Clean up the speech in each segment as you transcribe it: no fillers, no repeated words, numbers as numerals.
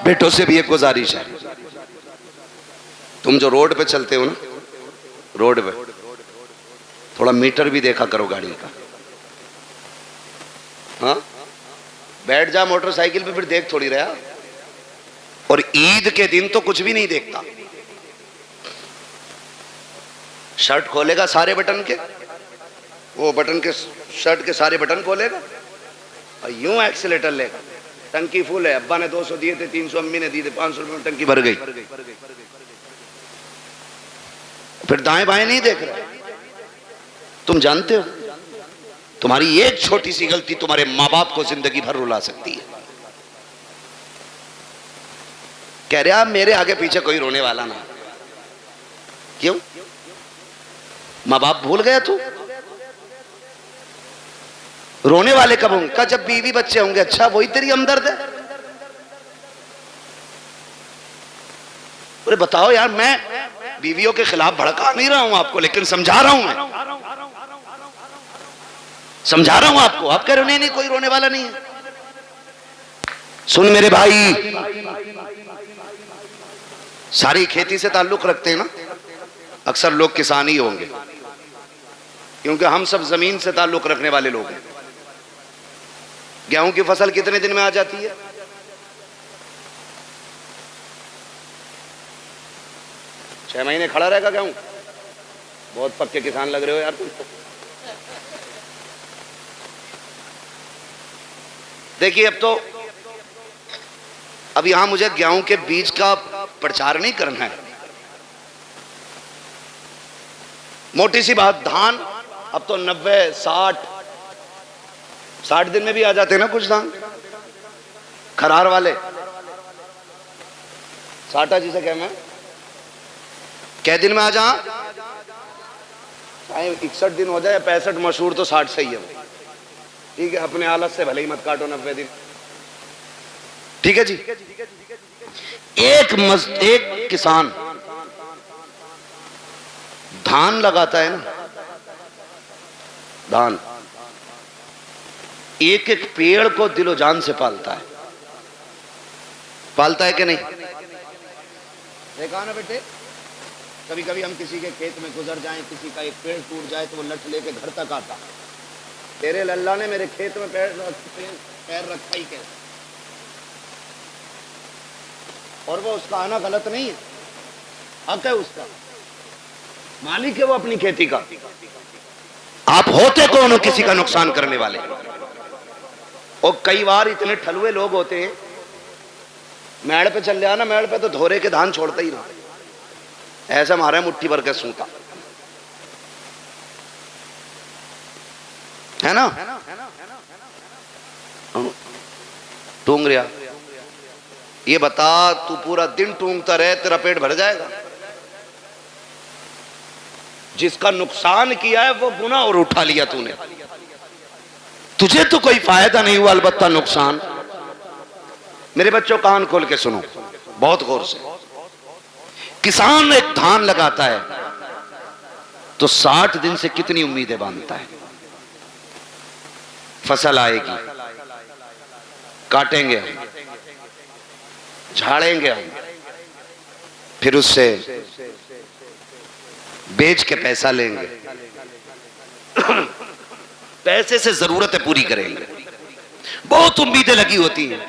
بیٹوں سے بھی ایک گزارش ہے، تم جو روڈ پہ چلتے ہو نا، روڈ پہ تھوڑا میٹر بھی دیکھا کرو گاڑی کا. ہاں بیٹھ جا موٹر سائیکل پہ، پھر دیکھ تھوڑی رہا. اور عید کے دن تو کچھ بھی نہیں دیکھتا. شرٹ کھولے گا سارے بٹن کے، وہ بٹن کے شرٹ کے سارے بٹن کھولے گا اور یوں ایکسیلیٹر لے گا. ٹنکی فل ہے، ابا نے 200 دیے تھے، 300 امی نے دیے تھے، 500 روپے میں ٹنکی بھر گئی. پھر دائیں بائیں نہیں دیکھ رہا. تم جانتے ہو تمہاری ایک چھوٹی سی غلطی تمہارے ماں باپ کو زندگی بھر رلا سکتی ہے. کہہ رہا میرے آگے پیچھے کوئی رونے والا نہ. کیوں؟ ماں باپ بھول گیا تو رونے والے کب ہوں گے؟ کہا جب بیوی بچے ہوں گے. اچھا وہی تیری ہمدرد ہے؟ ارے بتاؤ یار، میں بیویوں کے خلاف بھڑکا نہیں رہا ہوں آپ کو، لیکن سمجھا رہا ہوں. میں سمجھا رہا ہوں آپ کو. آپ کہہ رہے نہیں کوئی رونے والا نہیں ہے. سن میرے بھائی، ساری کھیتی سے تعلق رکھتے ہیں نا، اکثر لوگ کسان ہی ہوں گے، کیونکہ ہم سب زمین سے تعلق رکھنے والے لوگ ہیں. گیہوں کی فصل کتنے دن میں آ جاتی ہے؟ 6 مہینے کھڑا رہے گا گیہوں. بہت پکے کسان لگ رہے ہو یار تم. دیکھیے اب یہاں مجھے گیہوں کے بیج کا پرچار نہیں کرنا ہے. موٹی سی بات، دھان اب تو 90 60 دن میں بھی آ جاتے ہیں نا کچھ دھان کھرار والے. ساٹا جسے کہنا ہے، کیا دن میں آ جا؟ چاہے 61 دن ہو جائے 65، مشہور تو 60 صحیح ہے. ٹھیک ہے، اپنے حالت سے بھلے ہی مت کاٹو 90 دن. ٹھیک ہے جی. ایک کسان دھان لگاتا ہے نا، دھان ایک ایک پیڑ کو دل و جان سے پالتا ہے. پالتا ہے کہ نہیں؟ دیکھا نا بیٹے، کبھی کبھی ہم کسی کے کھیت میں گزر جائیں، کسی کا ایک پیڑ ٹوٹ جائے تو وہ لٹ لے کے گھر تک آتا. تیرے اللہ نے میرے کھیت میں پیر رکھا ہی کیسے؟ اور وہ اس کا آنا غلط نہیں ہے، حق ہے اس کا، مالک ہے وہ اپنی کھیتی کا. آپ ہوتے کون ہو کسی کا نقصان کرنے والے؟ اور کئی بار اتنے ٹھلوے لوگ ہوتے ہیں، میڑ پہ چل جانا، میڑ پہ تو دھورے کے دھان چھوڑتا ہی نہ، ایسا مارا ہے مٹھی بھر کے سوتا ہے نا. ٹونگ رہا. یہ بتا تو پورا دن ٹونگتا رہے تیرا پیٹ بھر جائے گا؟ جس کا نقصان کیا ہے وہ گناہ اور اٹھا لیا تو نے. تجھے تو کوئی فائدہ نہیں ہوا، البتہ نقصان. میرے بچوں کان کھول کے سنو بہت غور سے. کسان ایک دھان لگاتا ہے تو 60 دن سے کتنی امیدیں باندھتا ہے. فصل آئے گی، کاٹیں گے ہم، جھاڑیں گے ہم، پھر اس سے بیچ کے پیسہ لیں گے، پیسے سے ضرورتیں پوری کریں گے. بہت امیدیں لگی ہوتی ہیں.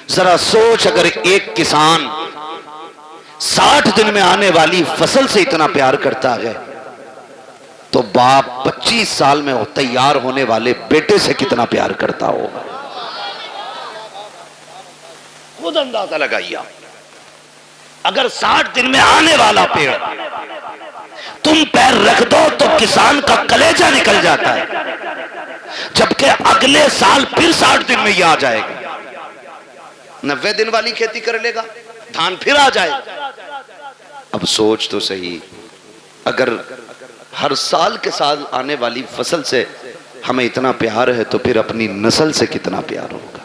ذرا سوچ، اگر ایک کسان 60 دن میں آنے والی فصل سے اتنا پیار کرتا ہے تو باپ 25 سال میں تیار ہونے والے بیٹے سے کتنا پیار کرتا ہوگا. خود اندازہ لگائیے. اگر 60 دن میں آنے والا پیڑ تم پیر رکھ دو تو کسان کا کلیجہ نکل جاتا ہے، جبکہ اگلے سال پھر 60 دن میں یہ آ جائے گا. 90 دن والی کھیتی کر لے گا، دھان پھر آ جائے. اب سوچ تو صحیح، اگر ہر سال کے سال آنے والی فصل سے ہمیں اتنا پیار ہے تو پھر اپنی نسل سے کتنا پیار ہوگا.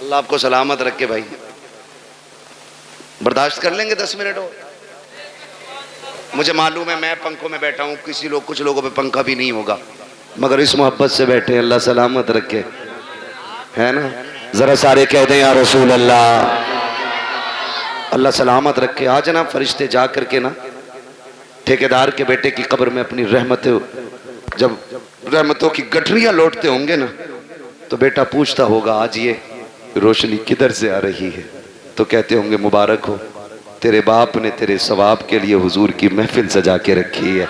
اللہ آپ کو سلامت رکھے بھائی. برداشت کر لیں گے 10 منٹ اور؟ مجھے معلوم ہے میں پنکھوں میں بیٹھا ہوں, کچھ لوگوں پہ پنکھا بھی نہیں ہوگا, مگر اس محبت سے بیٹھے. اللہ سلامت رکھے, ہے نا؟ ذرا سارے کہہ دیں یا رسول اللہ. اللہ سلامت رکھے. آج جناب فرشتے جا کر کے نا ٹھیکیدار کے بیٹے کی قبر میں اپنی جب رحمتوں کی گٹریاں لوٹتے ہوں گے نا, تو بیٹا پوچھتا ہوگا آج یہ روشنی کدھر سے آ رہی ہے؟ تو کہتے ہوں گے مبارک ہو, تیرے باپ نے تیرے ثواب کے لیے حضور کی محفل سجا کے رکھی ہے.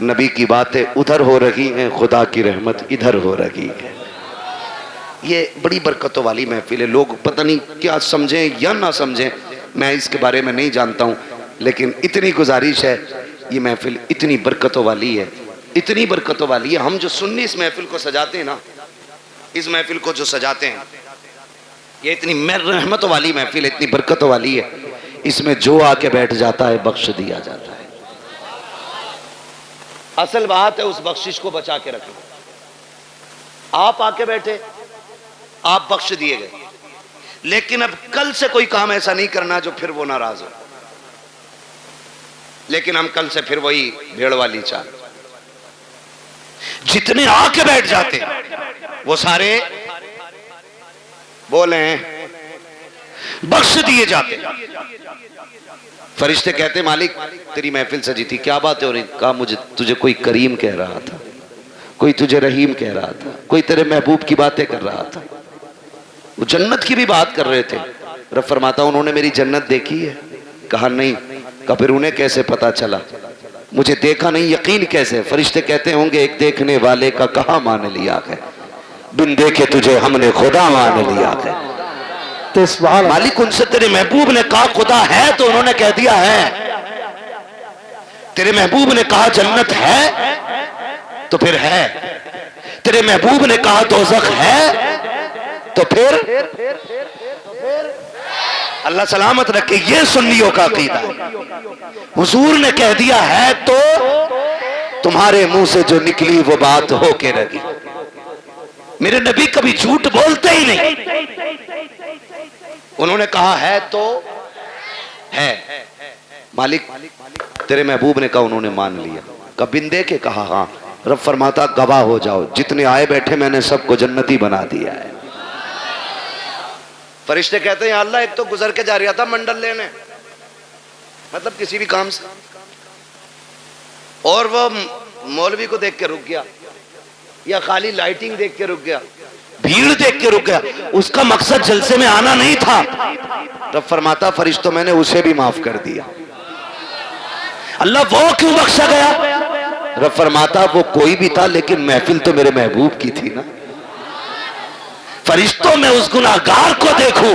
نبی کی باتیں ادھر ہو رہی ہیں, خدا کی رحمت ادھر ہو رہی ہے. یہ بڑی برکتوں والی محفل ہے. لوگ پتہ نہیں کیا سمجھیں یا نہ سمجھیں, میں اس کے بارے میں نہیں جانتا ہوں, لیکن اتنی گزارش ہے, یہ محفل اتنی برکتوں والی ہے, اتنی برکتوں والی ہے. ہم جو سنی اس محفل کو سجاتے ہیں نا, اس محفل کو جو سجاتے ہیں, یہ اتنی رحمتوں والی محفل, اتنی برکتوں والی ہے. اس میں جو آ کے بیٹھ جاتا ہے بخش دیا جاتا ہے. اصل بات ہے اس بخشش کو بچا کے رکھنا. آپ آ کے بیٹھے, آپ بخش دیے گئے, لیکن اب کل سے کوئی کام ایسا نہیں کرنا جو پھر وہ ناراض ہو. لیکن ہم کل سے پھر وہی بھیڑ والی چال. جتنے آ کے بیٹھ جاتے وہ سارے بولیں بخش دیے جاتے. فرشتے کہتے مالک تیری محفل سجی تھی, کیا بات ہے؟ اور کہا مجھے تجھے کوئی کریم کہہ رہا تھا, کوئی تجھے رحیم کہہ رہا تھا, کوئی تیرے محبوب کی باتیں کر رہا تھا. وہ جنت کی بھی بات کر رہے تھے. رب فرماتا انہوں نے میری جنت دیکھی ہے؟ کہا نہیں. کہا پھر انہیں کیسے پتا چلا؟ مجھے دیکھا نہیں, یقین کیسے؟ فرشتے کہتے ہوں گے ایک دیکھنے والے کا کہاں مان لیا ہے, بن دیکھے تجھے ہم نے خدا مان لیا ہے. مالک ان سے تیرے محبوب نے کہا خدا ہے تو انہوں نے کہہ دیا ہے. تیرے محبوب نے کہا جنت ہے تو پھر ہے. تیرے محبوب نے کہا دوزخ ہے تو پھر. اللہ سلامت رکھے. یہ سنیوں کا عقیدہ ہے. حضور نے کہہ دیا ہے تو تمہارے منہ سے جو نکلی وہ بات ہو کے رہی. میرے نبی کبھی جھوٹ بولتے ہی نہیں. انہوں نے کہا ہے تو ہے. مالک تیرے محبوب نے کہا, انہوں نے مان لیا. کہا بندے کے کہا ہاں. رب فرماتا گواہ ہو جاؤ, جتنے آئے بیٹھے میں نے سب کو جنتی بنا دیا ہے. فرشتے کہتے ہیں یا اللہ ایک تو گزر کے جا رہا تھا منڈل لینے, مطلب کسی بھی کام سے, اور وہ مولوی کو دیکھ کے رک گیا, یا خالی لائٹنگ دیکھ کے رک گیا, بھیڑ دیکھ کے رک گیا, اس کا مقصد جلسے میں آنا نہیں تھا. رب فرماتا فرشتوں میں نے اسے بھی معاف کر دیا. اللہ وہ کیوں بخشا گیا؟ رب فرماتا وہ کوئی بھی تھا لیکن محفل تو میرے محبوب کی تھی نا. فرشتوں میں اس گناہگار کو دیکھوں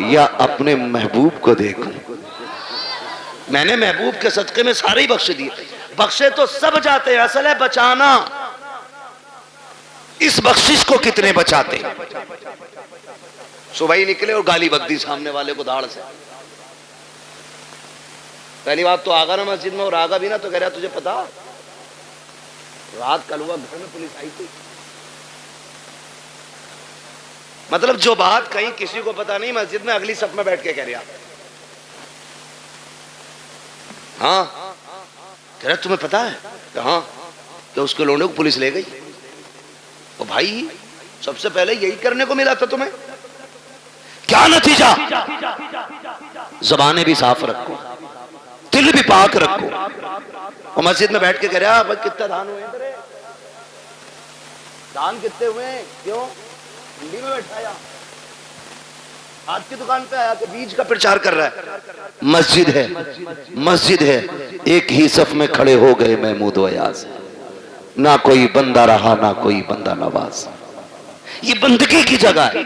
یا اپنے محبوب کو دیکھوں؟ میں نے محبوب کے صدقے میں سارے ہی بخش دیے. بخشے تو سب جاتے ہیں, اصل ہے بچانا. اس بخشش کو کتنے بچاتے؟ صبح ہی نکلے اور گالی بک دی سامنے والے کو دھاڑ سے. پہلی بات تو آگا نا مسجد میں, اور آگا بھی نا تو کہہ رہا تجھے پتا رات کل ہوا گھر میں پولیس آئی تھی. مطلب جو بات کہیں کسی کو پتا نہیں, مسجد میں اگلی صف میں بیٹھ کے کہہ رہا ہاں. کہہ رہا تمہیں پتا ہے کہ ہاں, کہ اس کے لوڈے کو پولیس لے گئی. تو بھائی سب سے پہلے یہی کرنے کو ملا تھا تمہیں. کیا نتیجہ؟ زبانیں بھی صاف رکھو, دل بھی پاک رکھو. اور مسجد میں بیٹھ کے کہہ رہا بھائی کتنے دھان ہوئے ہیں تیرے؟ دھان کتنے ہوئے ہیں؟ کیوں ہنڈی میں بیٹھایا, ہاتھ کی دکان پہ آیا کہ بیج کا پرچار کر رہا ہے. مسجد ہے, مسجد ہے. ایک ہی صف میں کھڑے ہو گئے محمود و ایاز, نہ کوئی بندہ رہا نہ کوئی بندہ نواز. یہ بندگی کی جگہ ہے,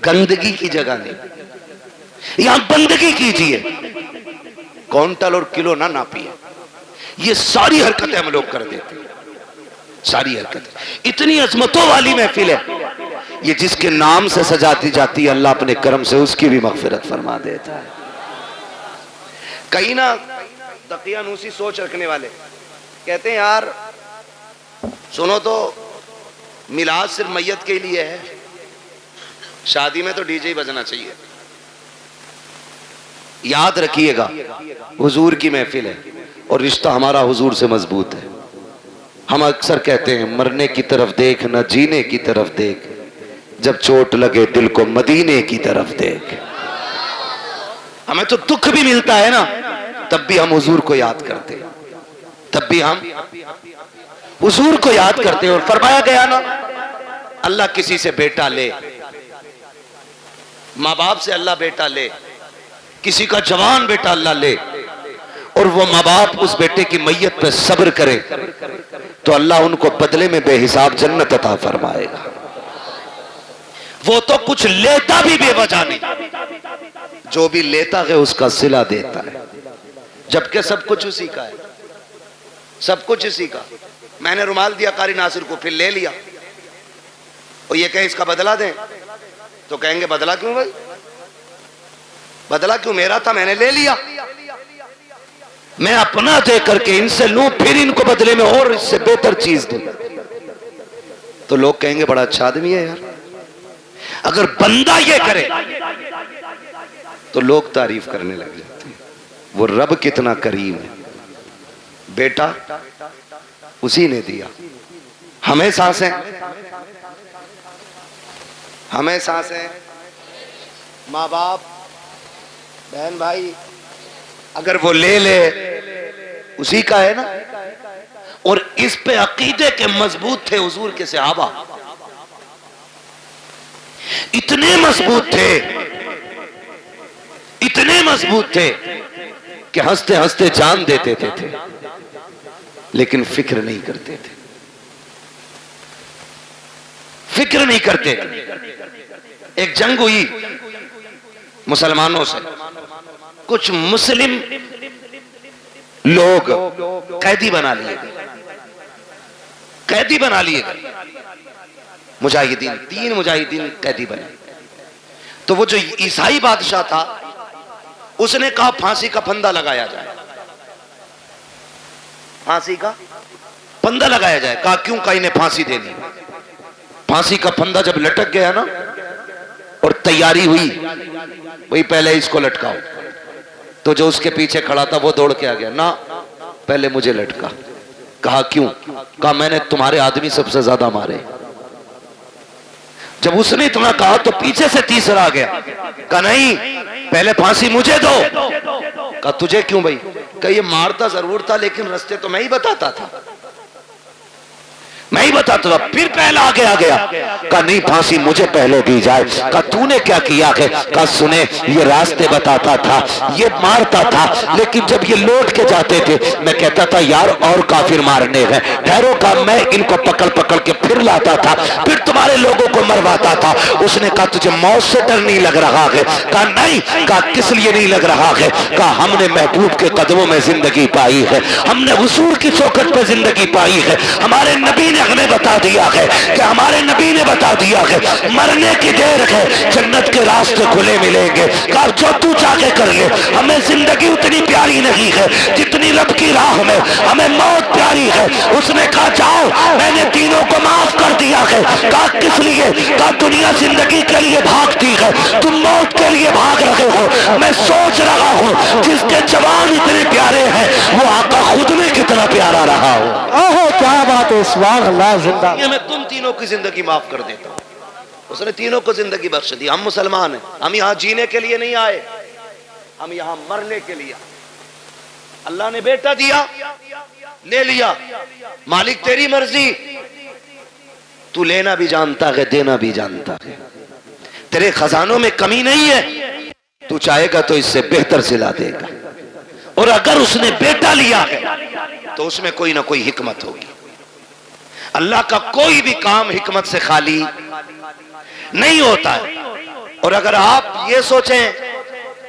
گندگی کی جگہ نہیں. یہاں بندگی کیجئے, کونٹل اور کلو نہ ناپیے. یہ ساری حرکتیں ہم لوگ کر دیتے ہیں, ساری حرکتیں. اتنی عظمتوں والی محفل ہے یہ, جس کے نام سے سجاتی جاتی ہے اللہ اپنے کرم سے اس کی بھی مغفرت فرما دیتا ہے. کہیں نہ دقیانوسی سوچ رکھنے والے کہتے ہیں یار سنو تو میلاد صرف میت کے لیے ہے، شادی میں تو ڈی جے ہی بجنا چاہیے۔ یاد رکھیے گا حضور کی محفل ہے اور رشتہ ہمارا حضور سے مضبوط ہے۔ ہم اکثر کہتے ہیں مرنے کی طرف دیکھ نہ جینے کی طرف دیکھ، جب چوٹ لگے دل کو مدینے کی طرف دیکھ۔ ہمیں تو دکھ بھی ملتا ہے نا، تب بھی ہم حضور کو یاد کرتے ہیں، تب بھی ہم حضور کو یاد کرتے ہیں۔ اور فرمایا گیا نا اللہ کسی سے بیٹا لے، ماں باپ سے اللہ بیٹا لے، کسی کا جوان بیٹا اللہ لے، اور وہ ماں باپ اس بیٹے کی میت پہ صبر کرے تو اللہ ان کو بدلے میں بے حساب جنت عطا فرمائے گا۔ وہ تو کچھ لیتا بھی بے وجہ نہیں، جو بھی لیتا ہے اس کا صلہ دیتا ہے، جبکہ سب کچھ اسی کا ہے، سب کچھ اسی کا۔ میں نے رومال دیا قاری ناصر کو، پھر لے لیا، اور یہ کہیں اس کا بدلہ دیں تو کہیں گے بدلہ کیوں بھائی، بدلہ کیوں، میرا تھا میں نے لے لیا، میں اپنا دے کر کے ان سے لوں پھر ان کو بدلے میں اور اس سے بہتر چیز دوں، تو لوگ کہیں گے بڑا اچھا آدمی ہے یار۔ اگر بندہ یہ کرے تو لوگ تعریف کرنے لگ جاتے ہیں، وہ رب کتنا کریم ہے، بیٹا اسی نے دیا، ہمیں سانسیں، ہمیں سانسیں، ماں باپ بہن بھائی، اگر وہ لے لے اسی کا ہے نا۔ اور اس پہ عقیدے کے مضبوط تھے حضور کے صحابہ، اتنے مضبوط تھے، اتنے مضبوط تھے کہ ہنستے ہنستے جان دیتے تھے لیکن فکر نہیں کرتے تھے، فکر نہیں کرتے تھے۔ ایک جنگ ہوئی مسلمانوں سے، کچھ مسلم لوگ قیدی بنا لیے گئے، قیدی بنا لیے گئے مجاہدین، 3 مجاہدین قیدی بنے۔ تو وہ جو عیسائی بادشاہ تھا اس نے کہا پھانسی کا پھندا لگایا جائے، پھانسی کا پھندا لگایا جائے۔ کہا کیوں، کہا انہیں پھانسی دینی۔ پھانسی کا پھندا جب لٹک گیا نا اور تیاری ہوئی وہی پہلے اس کو لٹکاؤ، تو جو اس کے پیچھے کھڑا تھا وہ دوڑ کے آ گیا، نہ پہلے مجھے لٹکا۔ کہا کیوں، کہا میں نے تمہارے آدمی سب سے زیادہ مارے۔ جب اس نے اتنا کہا تو پیچھے سے تیسرا آ گیا، کہا نہیں پہلے پھانسی مجھے دو۔ کہا تجھے کیوں بھائی، کہا یہ مارتا ضرور تھا لیکن رستے تو میں ہی بتاتا تھا، میں ہی بتاتا تھا۔ پھر پہلا آگے آ گیا، کہا نہیں پھانسی مجھے پہلے دی جائے۔ کہا تو نے کیا کیا ہے، کہا سنے یہ راستے بتاتا تھا، یہ مارتا تھا، لیکن جب یہ لوٹ کے جاتے تھے میں کہتا تھا یار اور کافر مارنے ہیں، ٹھہرو، کہا میں ان کو پکڑ پکڑ کے پھر لاتا تھا، پھر تمہارے لوگوں کو مرواتا تھا۔ اس نے کہا تجھے موت سے ڈر نہیں لگ رہا ہے، کہا نہیں، کہا کس لیے نہیں لگ رہا ہے، کہا ہم نے محبوب کے قدموں میں زندگی پائی ہے، ہم نے حضور کی چوکھٹ پہ زندگی پائی ہے، ہمارے نبی نے ہمیں بتا دیا ہے کہ ہمارے نبی نے بتا دیا ہے مرنے کی دیر ہے جنت کے راستے کھلے ملیں گے، کہا جو تو چاہے کر لے، ہمیں زندگی اتنی پیاری نہیں ہے جتنی رب کی راہ میں ہمیں موت پیاری ہے۔ اس نے کہا جاؤ میں نے تینوں کو معاف کر دیا ہے۔ کہا کس لیے، کہا دنیا زندگی کے لیے بھاگتی ہے، تم موت کے لیے بھاگ رہے ہو، میں سوچ رہا ہوں جس کے جوان اتنے پیارے ہیں وہ آقا خود میں کتنا پیارا رہا ہو۔ اوہ کیا بات ہے، سبحان اللہ، زندہ۔ میں تم تینوں کی زندگی معاف کر دیتا ہوں۔ اس نے تینوں کو زندگی بخش دی۔ ہم مسلمان ہیں، ہم یہاں جینے کے لیے نہیں آئے، ہم یہاں مرنے کے لیے۔ اللہ نے بیٹا دیا، لے لیا، مالک تیری مرضی، تو لینا بھی جانتا ہے دینا بھی جانتا ہے، تیرے خزانوں میں کمی نہیں ہے، تو چاہے گا تو اس سے بہتر صلہ دے گا۔ اور اگر اس نے بیٹا لیا ہے تو اس میں کوئی نہ کوئی حکمت ہوگی۔ اللہ کا کوئی بھی کام حکمت سے خالی نہیں ہوتا ہے۔ اور اگر آپ یہ سوچیں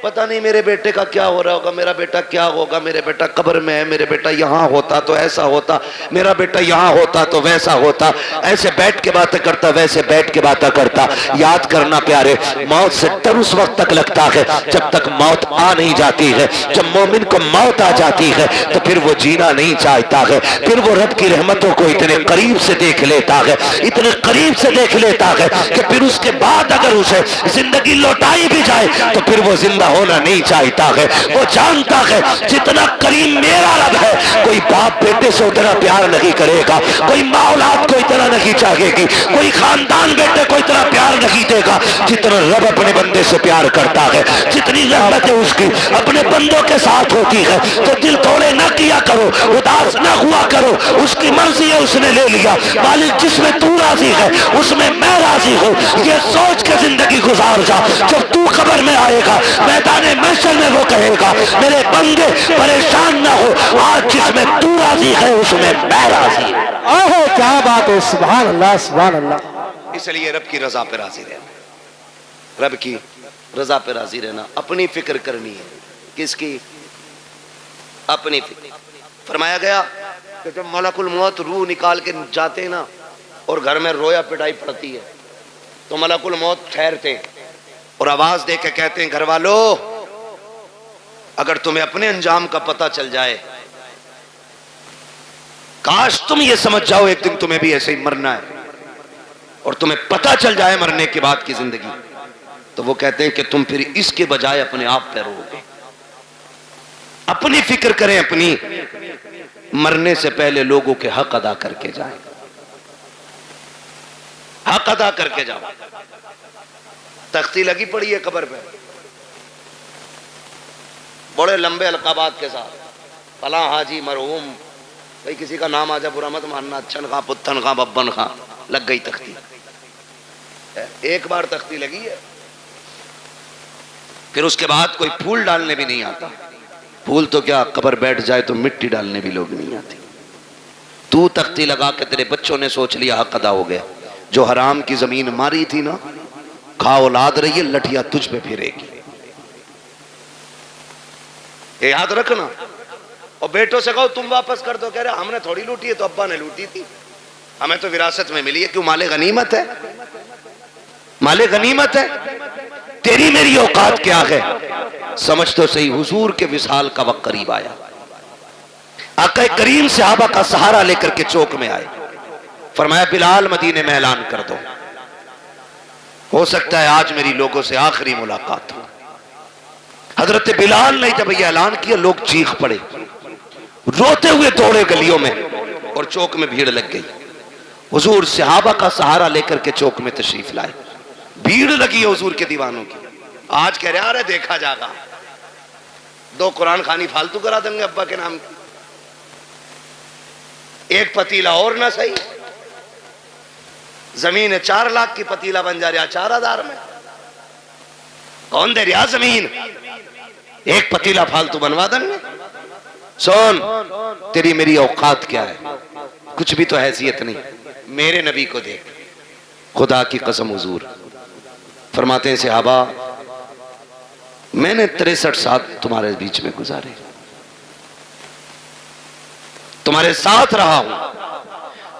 پتہ نہیں میرے بیٹے کا کیا ہو رہا ہوگا، میرا بیٹا کیا ہوگا، میرے بیٹا قبر میں ہے، میرے بیٹا یہاں ہوتا تو ایسا ہوتا، میرا بیٹا یہاں ہوتا تو ویسا ہوتا، ایسے بیٹھ کے باتیں کرتا، ویسے بیٹھ کے باتیں کرتا۔ یاد کرنا پیارے، موت سے ڈر اس وقت تک لگتا ہے جب تک موت آ نہیں جاتی ہے۔ جب مومن کو موت آ جاتی ہے تو پھر وہ جینا نہیں چاہتا ہے، پھر وہ رب کی رحمتوں کو اتنے قریب سے دیکھ لیتا ہے، اتنے قریب سے دیکھ لیتا ہے کہ پھر اس کے بعد اگر اسے زندگی لوٹائی بھی جائے تو پھر وہ زندہ ہونا نہیں چاہتا ہے۔ وہ جانتا ہے جتنا کریم میرا رب ہے، کوئی باپ بیٹے سے اتنا پیار نہیں کرے گا، کوئی ماں اولاد کو اتنا نہیں چاہے گی، کوئی خاندان بیٹے کو اتنا پیار نہیں دے گا جتنا رب اپنے بندے سے پیار کرتا ہے۔ جتنی رحمت ہے اس کی اپنے بندوں کے ساتھ ہوتی ہے، تو دل توڑے نہ کیا کرو، اداس نہ ہوا کرو، اس کی مرضی ہے، اس نے لے لیا، مالک جس میں تو راضی ہے اس میں میں راضی ہوں، یہ سوچ کے زندگی گزار جا۔ جب تو قبر میں آئے گا، میدان محشر میں وہ کہے گا میرے بندے پریشان نہ ہو، آج جس میں تو راضی ہے اس میں میں راضی ہوں۔ آہو کیا بات ہے، سبحان اللہ سبحان اللہ۔ اس لیے رب کی رضا پہ راضی رہنا، رب کی رضا پہ راضی رہنا، اپنی فکر کرنی ہے۔ کس کی؟ اپنی فکر۔ فرمایا گیا کہ جب ملک الموت روح نکال کے جاتے ہیں نا اور گھر میں رویا پٹائی پڑتی ہے تو ملک الموت ٹھہرتے اور آواز دے کے کہتے ہیں گھر والو، اگر تمہیں اپنے انجام کا پتہ چل جائے، کاش تم یہ سمجھ جاؤ ایک دن تمہیں بھی ایسے ہی مرنا ہے اور تمہیں پتہ چل جائے مرنے کے بعد کی زندگی، تو وہ کہتے ہیں کہ تم پھر اس کے بجائے اپنے آپ پہ رو گے۔ اپنی فکر کریں، اپنی مرنے سے پہلے لوگوں کے حق ادا کر کے جائیں، حق ادا کر کے جاؤ۔ تختی لگی پڑی ہے قبر پہ بڑے لمبے القابات کے ساتھ، فلاں حاجی مرحوم، بھئی کسی کا نام آ جائے برا مت ماننا، اچھن خاں پتن خاں ببن خاں، لگ گئی تختی۔ ایک بار تختی لگی ہے، پھر اس کے بعد کوئی پھول ڈالنے بھی نہیں آتا۔ پھول تو کیا، قبر بیٹھ جائے تو مٹی ڈالنے بھی لوگ نہیں آتے۔ تو تختی لگا کے تیرے بچوں نے سوچ لیا حق ادا ہو گیا، جو حرام کی زمین ماری تھی نا، کھا اولاد رہی ہے، لٹھیا تجھ پہ پھرے گی، یہ یاد رکھنا۔ اور بیٹوں سے کہو تم واپس کر دو، کہہ رہے ہم نے تھوڑی لوٹی ہے، تو ابا نے لوٹی تھی، ہمیں تو وراثت میں ملی ہے۔ کیوں؟ مال غنیمت ہے، مال غنیمت ہے۔ تیری میری اوقات کیا ہے؟ سمجھ تو صحیح، حضور کے وصال کا وقت قریب آیا، آقا کریم صحابہ کا سہارا لے کر کے چوک میں آئے، فرمایا بلال مدینے میں اعلان کر دو، ہو سکتا ہے آج میری لوگوں سے آخری ملاقات ہو۔ حضرت بلال نے جب یہ اعلان کیا، لوگ چیخ پڑے، روتے ہوئے دوڑے گلیوں میں اور چوک میں بھیڑ لگ گئی۔ حضور صحابہ کا سہارا لے کر کے چوک میں تشریف لائے، بھیڑ لگی ہے حضور کے دیوانوں کی۔ آج کہہ رہے آ رہے دیکھا جاگا، دو قرآن خوانی فالتو کرا دیں گے ابا کے نام کی، ایک پتیلا اور نہ صحیح، زمین 4 لاکھ کی پتیلا بن جا رہا 4000 میں، کون دے رہا زمین؟ ایک پتیلا فالتو بنوا دیں گے۔ سن، تیری میری اوقات کیا ہے؟ کچھ بھی تو حیثیت نہیں۔ میرے نبی کو دیکھ، خدا کی قسم حضور فرماتے ہیں صحابہ میں نے 63 سال تمہارے بیچ میں گزارے، تمہارے ساتھ رہا ہوں،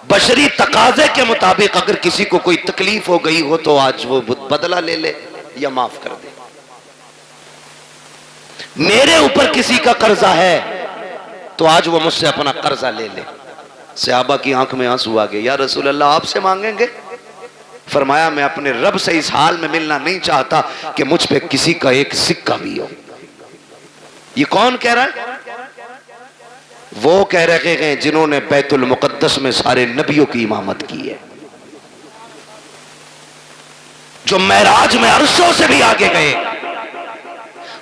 بشری تقاضے کے مطابق اگر کسی کو کوئی تکلیف ہو گئی ہو تو آج وہ بدلہ لے لے یا معاف کر دے۔ میرے اوپر کسی کا قرضہ ہے تو آج وہ مجھ سے اپنا قرضہ لے لے۔ صحابہ کی آنکھ میں آنسو آ گئے، یا رسول اللہ آپ سے مانگیں گے؟ فرمایا میں اپنے رب سے اس حال میں ملنا نہیں چاہتا کہ مجھ پہ کسی کا ایک سکہ بھی ہو۔ یہ کون کہہ رہا ہے؟ وہ کہہ رہے ہیں جنہوں نے بیت المقدس میں سارے نبیوں کی امامت کی ہے، جو معراج میں عرشوں سے بھی آگے گئے۔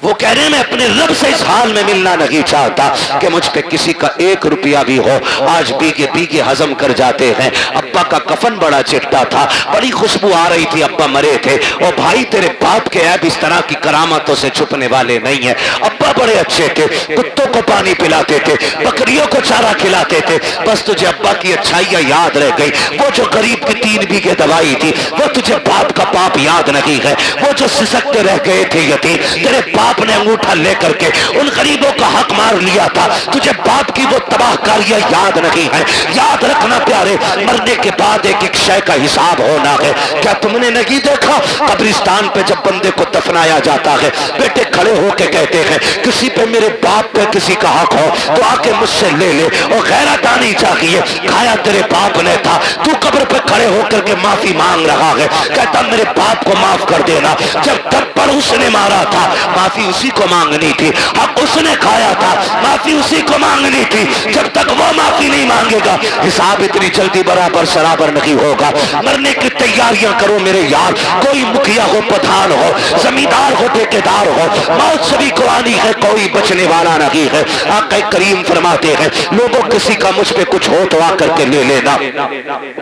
وہ کہہ رہے ہیں میں اپنے رب سے اس حال میں ملنا نہیں چاہتا کہ مجھ پہ کسی کا 1 روپیہ بھی ہو۔ آج بیگے بیگے ہضم کر جاتے ہیں۔ ابا کا کفن بڑا چٹا تھا، بڑی خوشبو آ رہی تھی، ابا مرے تھے۔ اور بھائی تیرے باپ کے عیب اس طرح کی کرامتوں سے چھپنے والے نہیں ہیں۔ ابا بڑے اچھے تھے، کتوں کو پانی پلاتے تھے، بکریوں کو چارہ کھلاتے تھے، بس تجھے ابا کی اچھائیاں یاد رہ گئی۔ وہ جو غریب کی 3 بیگھے دوائی تھی، وہ تجھے باپ کا پاپ یاد نہیں ہے۔ وہ جو سسکتے رہ گئے تھے یتیم، تیرے باپ باپ نے انگوٹھا لے کر کے ان غریبوں کا حق مار لیا تھا، تجھے باپ کی وہ تباہ کاریاں یاد نہیں ہے؟ یاد رکھنا پیارے، مرنے کے بعد ایک ایک شے کا حساب ہونا ہے۔ کیا تم نے نہیں دیکھا قبرستان پہ جب بندے کو دفنایا جاتا ہے، بیٹے کھڑے ہو کے کہتے ہیں کسی پہ میرے باپ پہ کسی کا حق ہو تو آ کے مجھ سے لے لے، اور غیرت آنی چاہیے، کھایا تیرے باپ نے تھا، تو قبر پہ کھڑے ہو کر کے معافی مانگ رہا ہے، کہتا میرے باپ کو معاف کر دینا، جب تھپڑ اس نے مارا تھا معافی اسی کو مانگنی تھی، حق اس نے کھایا تھا معافی اسی کو مانگنی تھی، جب تک وہ معافی نہیں مانگے گا حساب اتنی جلدی برابر سرابر نہیں ہوگا۔ مرنے کی تیاریاں کرو میرے یار، کوئی مکھیا ہو، پٹھان ہو، زمیندار ہو، ٹھیکیدار ہو، موت سبھی کو آنی ہے، کوئی بچنے والا نہیں ہے۔ آقا کریم فرماتے ہیں لوگوں کسی کا مجھ پہ کچھ ہو تو آ کر کے لے لینا۔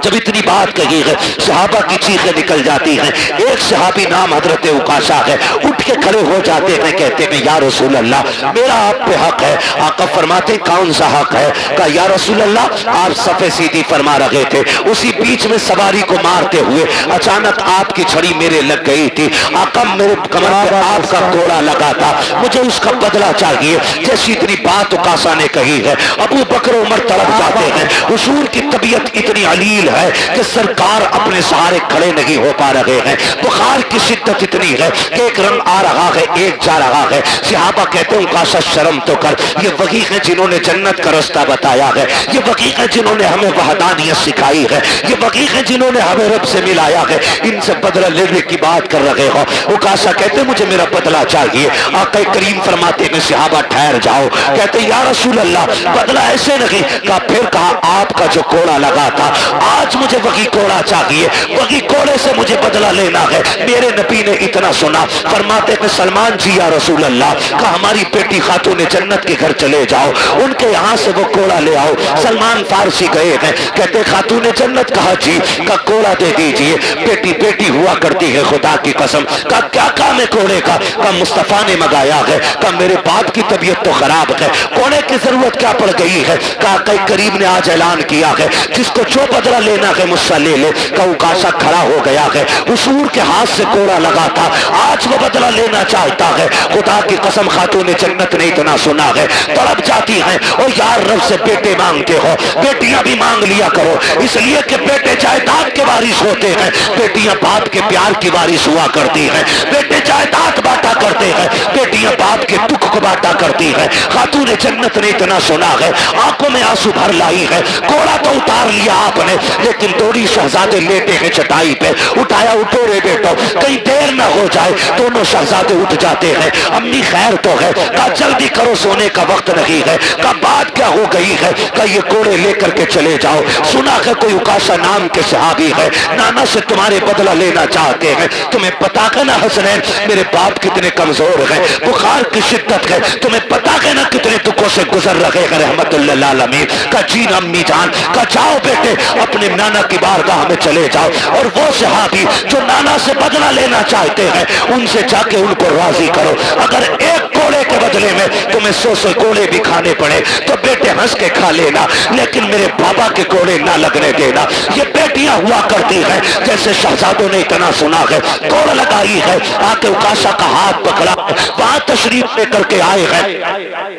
جب اتنی بات کہی ہے صحابہ کی چیخیں نکل جاتی ہیں۔ ایک صحابی نام حضرت عکاشہ ہے، اٹھ کے کھڑے ہو جاتے ہیں، کہتے ہیں یا رسول اللہ میرا آپ پہ حق ہے۔ آقا فرماتے ہیں کون سا حق ہے؟ کہا یا رسول اللہ آپ صفے سیدھی فرما رہے تھے، اسی بیچ میں سواری کو مارتے ہوئے اچانک آپ کی چھڑی میرے لگ گئی تھی، آقا میرے کمر پہ آپ کا کوڑا لگا تھا، مجھے اس کا بدلہ چاہیے۔ جیسی اتنی بات عکاشہ نے کہی ہے ابو بکر عمر تڑپ جاتے ہیں، حضور کی طبیعت اتنی علیل ہے کہ سرکار اپنے سہارے کھڑے نہیں ہو پا رہے ہیں، بخار کی شدت اتنی ہے کہ ایک رنگ آ رہا ہے ایک جا رہا ہے۔ صحابہ کہتے ہیں عکاشہ شرم تو کر، یہ وہی ہیں جنہوں نے جنت کا رستہ بتایا ہے، یہ وہی ہیں جنہوں نے ہمیں وحدانیت سکھائی ہے، یہ وہی ہیں جنہوں نے ہمیں رب سے ملایا ہے، ان سے بدلہ لینے کی بات کر رہے ہو۔ عکاشہ کہتے ہیں مجھے میرا بدلہ چاہیے۔ آقا کریم فرماتے ہیں صحابہ ٹھہر جاؤ، کہتے ہیں یا رسول اللہ بدلہ ایسے نہیں۔ کہا پھر کہا آپ کا جو کوڑا لگا تھا آج مجھے وہی کوڑا چاہیے، وہی کوڑے سے مجھے بدلہ لینا ہے۔ میرے نبی نے اتنا سنا، فرماتے ہیں سلمان جی یا رسول اللہ، کہا ہماری بیٹی خاتون جنت کے گھر چلے جاؤ، ان کے یہاں سے وہ کوڑا لے آؤ۔ سلمان فارسی گئے ہیں، کہتے خاتون جنت، کہا جی، کا کوڑا دے دیجئے، بیٹی بیٹی ہوا کرتی ہے خدا کی قسم۔ کہا کیا کام ہے کوڑے کا؟ کہا مصطفیٰ نے منگایا ہے۔ کہا میرے باپ کی طبیعت تو خراب ہے، کوڑے کی ضرورت کیا پڑ گئی ہے؟ کہا کہ کریم نے آج اعلان کیا ہے جس کو جو بدلہ لینا ہے مجھ سے لے لے۔ کہا عکاشہ کھڑا ہو گیا ہے، حضور کے ہاتھ سے کوڑا لگا تھا، آج وہ بدلہ لینا چاہتا ہے۔ خدا کی قسم خاتون جنت نے اتنا سنا ہے، تڑپ جاتی ہیں اور یار رب سے بیٹے مانگتے ہو، بیٹیاں بھی مانگ لیا کرو، اس لیے کہ بیٹے جائیداد کے وارث ہوتے ہیں، بیٹیاں باپ کے پیار کی وارث ہوا کرتی ہیں، بیٹے جائیداد بانٹا کرتے ہیں، بیٹیاں باپ کے دکھ کو بانٹا کرتی ہیں۔ خاتون جنت نے اتنا سنا ہے، آنکھوں میں آنسو بھر لائی ہے، کوڑا تو اتار لیا آپ نے، لیکن دوری شہزادے لیٹے ہیں چٹائی پہ، اٹھایا اٹھو رے بیٹو، کہیں دیر نہ ہو جائے۔ دونوں شہزادے اٹھ جاتے ہیں، امی خیر تو ہے؟ کہا جلدی کرو سونے کا وقت نہیں ہے۔ کہا بات کیا ہو گئی ہے؟ کہا یہ کوڑے لے کر کے چلے جاؤ، سنا ہے کوئی عکاشہ نام کے صحابی ہے، نانا سے تمہارے بدلہ لینا چاہتے ہیں، تمہیں پتا ہے نا حسنین میرے باپ کتنے کمزور ہیں، بخار کی شدت ہے، تمہیں پتا ہے نا کتنے دکھوں سے گزر رہے ہیں رحمت اللہ العالمین۔ کہا جی امی جان۔ کہا جاؤ بیٹے اپنے نانا کی بارگاہ میں چلے جاؤ، اور وہ صحابی جو نانا سے بدلہ لینا چاہتے ہیں ان سے جا کے ان کو راضی کرو، اگر ایک کوڑے کے بدلے میں تمہیں 100 کوڑے بھی کھانے پڑے تو بیٹے ہنس کے کھا لینا، لیکن میرے بابا کے کوڑے نہ لگنے دینا۔ یہ بیٹیاں ہوا کرتی ہیں، جیسے شہزادوں نے اتنا سنا ہے، کوڑ لگائی ہے، آ کے عکاشہ کا ہاتھ پکڑا، وہاں تشریف لے کر کے آئے ہیں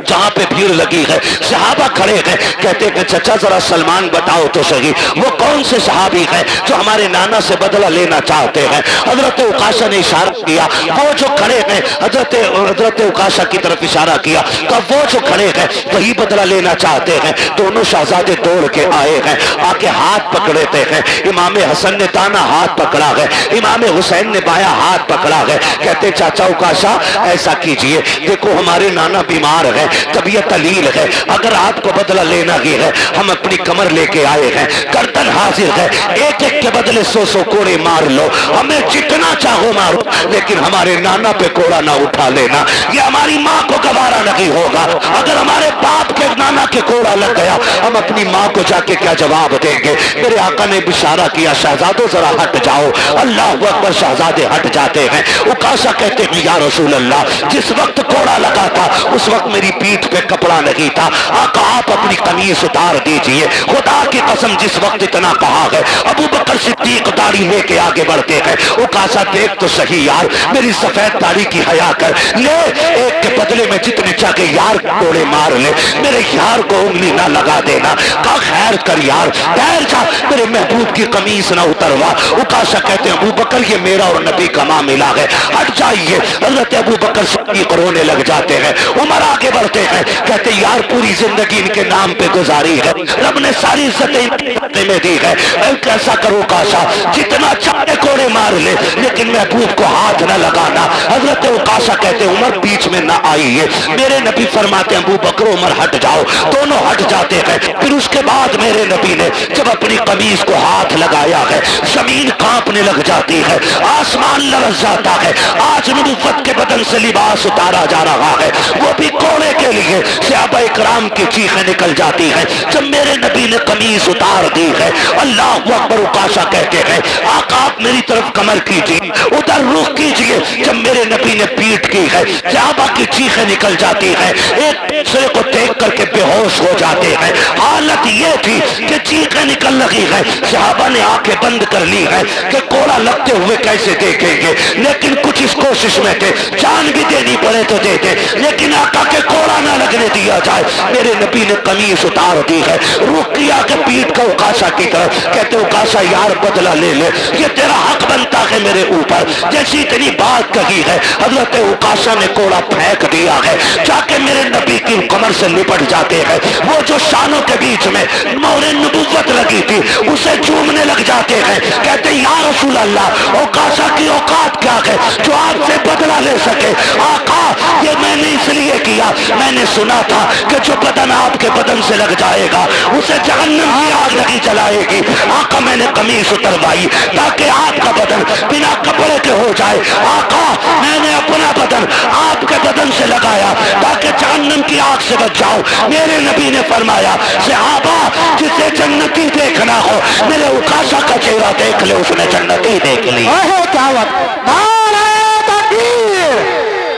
جہاں پہ بھیڑ لگی ہے، صحابہ کھڑے ہیں، کہتے ہیں چچا ذرا سلمان بتاؤ تو صحیح وہ کون سے صحابی ہیں جو ہمارے نانا سے بدلہ لینا چاہتے ہیں؟ حضرت عکاشہ نے اشارہ کیا، وہ جو کھڑے ہیں، حضرت عکاشہ کی طرف اشارہ کیا، کہ وہ جو کھڑے ہیں وہی بدلہ لینا چاہتے ہیں۔ دونوں شہزادے دوڑ کے آئے ہیں، آ کے ہاتھ پکڑتے ہیں، امام حسن نے دانا ہاتھ پکڑا ہے، امام حسین نے بایاں ہاتھ پکڑا ہے، کہتے چاچا عکاشہ ایسا کیجئے، دیکھو ہمارے نانا بیمار ہے، طبیعت علیل ہے، اگر آپ کو بدلہ لینا ہی ہے ہم اپنی کمر لے کے آئے ہیں، گردن حاضر ہے، ایک ایک کے بدلے 100 کوڑے مار لو، ہمیں جتنا چاہو مارو، لیکن ہمارے نانا پہ کوڑا نہ اٹھا لینا، یہ ہماری ماں کو گوارا نہیں ہوگا۔ اگر ہمارے باپ کے نانا کے کوڑا لگ گیا ہم اپنی ماں کو جا کے کیا جواب دیں گے؟ میرے آقا نے اشارہ کیا شہزادوں ذرا ہٹ جاؤ، اللہ اکبر، شہزادے ہٹ جاتے ہیں۔ عکاشہ کہتے ہیں یا رسول اللہ جس وقت کوڑا لگا تھا اس وقت میری پیٹھ پہ کپڑا نہیں تھا، آقا آپ اپنی قمیص اتار دیجئے، خدا کی قسم جس وقت اتنا کہا ہے ابو بکر صدیق داڑھی لے کے آگے بڑھتے ہیں. اکاسا دیکھ تو صحیح یار, میری سفید داڑھی کی حیا کر لے, ایک کے بدلے میں جتنے چاہے یار کوڑے مار لے, میرے یار کو انگلی نہ لگا دینا. کہا خیر کر یار, ٹھہر جا, میرے محبوب کی قمیص نہ اتروا. اکاسا کہتے ہیں ابو بکر یہ میرا اور نبی کا معاملہ ہے, ہٹ جائیے. حضرت ابو بکر صدیق رونے لگ جاتے ہیں. عمر آگے بڑھتے ہیں, کہتے یار پوری زندگی ان کے نام پہ گزاری ہے, رب نے ساری عزتیں میں دی ہے, کیسا کرو کاسا جتنا چاہے کوڑے مار لے لیکن محبوب کو ہاتھ نہ لگانا. حضرت اکاسا کہتے عمر بیچ میں نہ آئیے. میرے نبی فرماتے ہیں ابو بکر عمر ہٹ جاؤ, دونوں ہٹ جاتے ہیں. پھر اس کے بعد میرے نبی نے جب اپنی قمیص کو ہاتھ لگایا ہے, زمین کانپنے لگ جاتی ہے, آسمان لرز جاتا ہے. آج نبوت کے بدن سے لباس اتارا جا رہا ہے, وہ بھی کوڑے کے لیے. صحابہ اکرام کی چیخیں نکل جاتی ہیں جب میرے نبی نے قمیص اتار دی ہے. اللہ اکبر. اکاسا کہتے ہیں آقا آپ میری طرف کمر کیجیے, ادھر رخ کیجیے. جب میرے نبی نے پیٹ کی ہے, صحابہ کی چیخیں نکل جاتی ہیں, ایک دوسرے کو دیکھ کر کے بے ہوش ہو جاتے ہیں. حالت یہ تھی کہ چیخیں نکل رہی ہے, صحابہ نے آنکھیں بند کر لی ہے کہ کوڑا لگتے ہوئے کیسے دیکھیں گے, لیکن کچھ اس کوشش میں تھے جان بھی دینی پڑے تو دے دے, لیکن آقا کے کوڑا نہ لگنے دیا جائے. میرے نبی نے قمیص اتار دی ہے, رخ کیا کہ پیٹ کا اکاسا کی طرف. کہتے اکاسا یار بدلہ لے لے, یہ تیرا حق بنتا ہے میرے اوپر. جیسی اتنی بات کہی ہے حضرت اکاسا نے کوڑا پھینک دیا ہے, جا کے میرے نبی کی کمر سے لپٹ جاتے ہیں. وہ جو شانوں کے بیچ میں مہر نبوت لگی تھی اسے چومنے لگ جاتے ہیں. کہتے یا رسول اللہ اکاسا کی اوقات کیا ہے جو آپ سے بدلہ لے سکے. آقا یہ میں نے اس لیے کیا, میں نے سنا تھا کہ جو بدن آپ کے بدن سے لگ جائے گا اسے جہنم کی آگ نہیں جلائے گی. آقا میں نے قمیص اتروائی تاکہ آپ کا بدن بنا کپڑے کے ہو جائے. آقا میں نے اپنا بدن آپ کے بدن سے لگایا تاکہ جہنم کی آگ سے بچ جاؤ. میرے نبی نے فرمایا صحابہ جسے جنتی دیکھنا ہو میرے اکاسا کا چہرہ دیکھ لے, اس نے جنتی دیکھ لی. کیا وقت نعرہ تکبیر,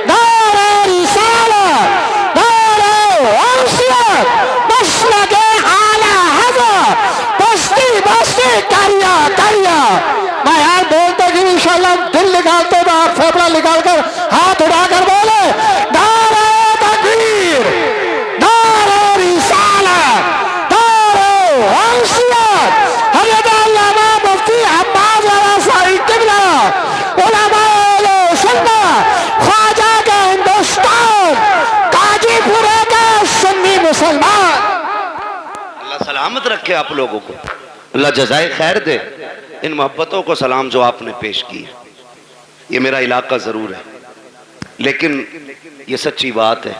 نعرہ رسالت, نعرہ انسیت, مسلک اعلی حضرت, بستی بستی کریا کریا. میں یار بولتے کہ انشاءاللہ دل نکالتے تو آپ پھیپڑا نکال کر ہاتھ اٹھا کر بولے نعرہ تکبیر, نعرہ رسالت, نعرہ انسیت. حضرت علامہ مفتی عباس رضوی قبلہ, علماء اہل سنت, خواجہ کے ہندوستان, قاضی پورے کے سنی مسلمان. اللہ سلامت رکھے آپ لوگوں کو, اللہ جزائے خیر دے. ان محبتوں کو سلام جو آپ نے پیش کی, یہ میرا علاقہ ضرور ہے, لیکن یہ سچی بات ہے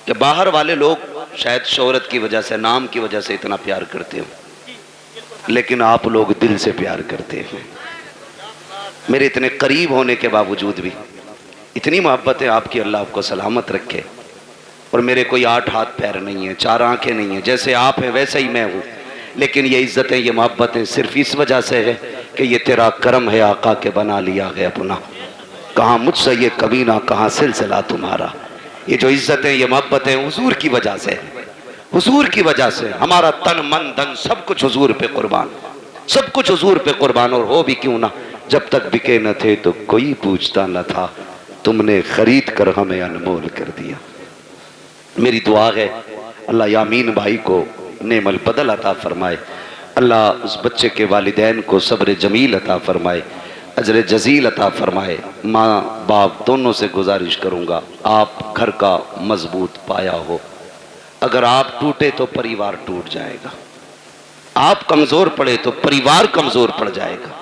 کہ باہر والے لوگ شاید شہرت کی وجہ سے, نام کی وجہ سے اتنا پیار کرتے ہوں, لیکن آپ لوگ دل سے پیار کرتے ہیں. میرے اتنے قریب ہونے کے باوجود بھی اتنی محبتیں آپ کی, اللہ آپ کو سلامت رکھے. اور میرے کوئی 8 ہاتھ پیر نہیں ہیں, 4 آنکھیں نہیں ہیں, جیسے آپ ہیں ویسے ہی میں ہوں, لیکن یہ عزتیں یہ محبتیں صرف اس وجہ سے ہے کہ یہ تیرا کرم ہے آقا کے بنا لیا ہے اپنا. کہاں مجھ سے یہ کبھی نہ, کہاں سلسلہ تمہارا. یہ جو عزتیں یہ محبتیں حضور کی وجہ سے, حضور کی وجہ سے. ہمارا تن من دن سب کچھ حضور پہ قربان, سب کچھ حضور پہ قربان. اور ہو بھی کیوں نہ, جب تک بکے نہ تھے تو کوئی پوچھتا نہ تھا, تم نے خرید کر ہمیں انمول کر دیا. میری دعا ہے اللہ یامین بھائی کو نعم البدل عطا فرمائے, اللہ اس بچے کے والدین کو صبر جمیل عطا فرمائے, اجر جزیل عطا فرمائے. ماں باپ دونوں سے گزارش کروں گا آپ گھر کا مضبوط پایا ہو, اگر آپ ٹوٹے تو پریوار ٹوٹ جائے گا, آپ کمزور پڑے تو پریوار کمزور پڑ جائے گا.